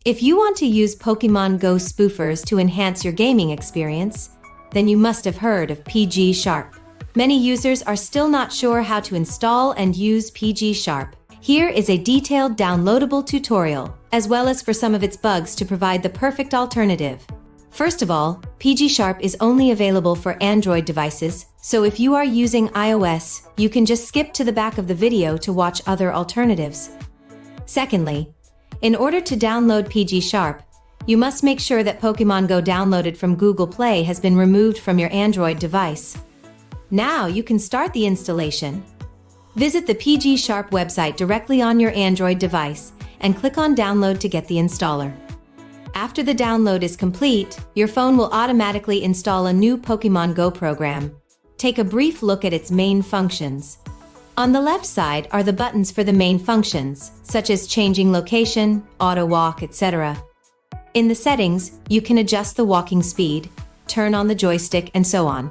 If you want to use Pokemon Go spoofers to enhance your gaming experience, then you must have heard of PGSharp. Many users are still not sure how to install and use PGSharp. Here is a detailed downloadable tutorial, as well as for some of its bugs to provide the perfect alternative. First of all, PGSharp is only available for Android devices, so if you are using iOS, you can just skip to the back of the video to watch other alternatives. Secondly, in order to download PGSharp, you must make sure that Pokemon Go downloaded from Google Play has been removed from your Android device. Now you can start the installation. Visit the PGSharp website directly on your Android device and click on Download to get the installer. After the download is complete, your phone will automatically install a new Pokemon Go program. Take a brief look at its main functions. On the left side are the buttons for the main functions, such as changing location, auto walk, etc. In the settings, you can adjust the walking speed, turn on the joystick, and so on.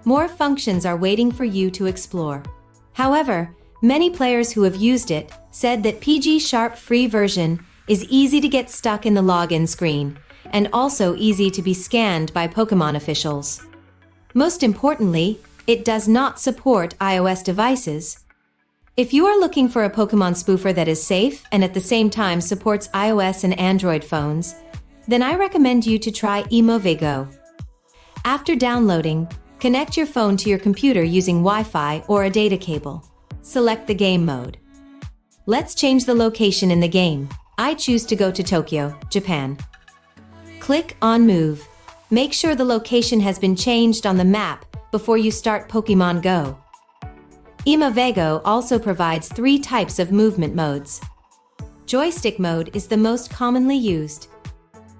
More functions are waiting for you to explore. However, many players who have used it said that PGSharp free version is easy to get stuck in the login screen, and also easy to be scanned by Pokemon officials. Most importantly, it does not support iOS devices. If you are looking for a Pokemon spoofer that is safe and at the same time supports iOS and Android phones, then I recommend you to try iMoveGo. After downloading, connect your phone to your computer using Wi-Fi or a data cable. Select the game mode. Let's change the location in the game. I choose to go to Tokyo, Japan. Click on Move. Make sure the location has been changed on the map before you start Pokemon Go. iMoveGo also provides 3 types of movement modes. Joystick mode is the most commonly used.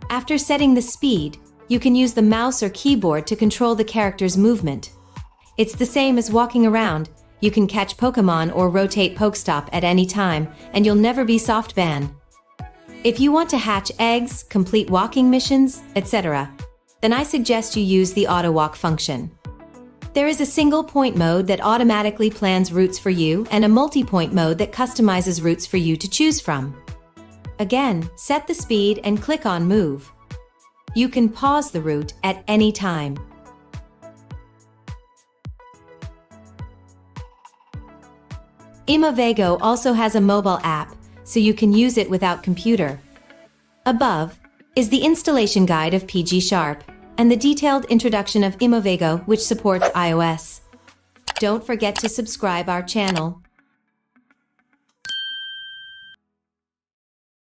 After setting the speed, you can use the mouse or keyboard to control the character's movement. It's the same as walking around. You can catch Pokemon or rotate Pokestop at any time, and you'll never be soft banned. If you want to hatch eggs, complete walking missions, etc., then I suggest you use the autowalk function. There is a single point mode that automatically plans routes for you and a multi-point mode that customizes routes for you to choose from. Again, set the speed and click on Move. You can pause the route at any time. iMoveGo also has a mobile app, so you can use it without computer. Above is the installation guide of PGSharp and the detailed introduction of iMoveGo, which supports iOS. Don't forget to subscribe our channel.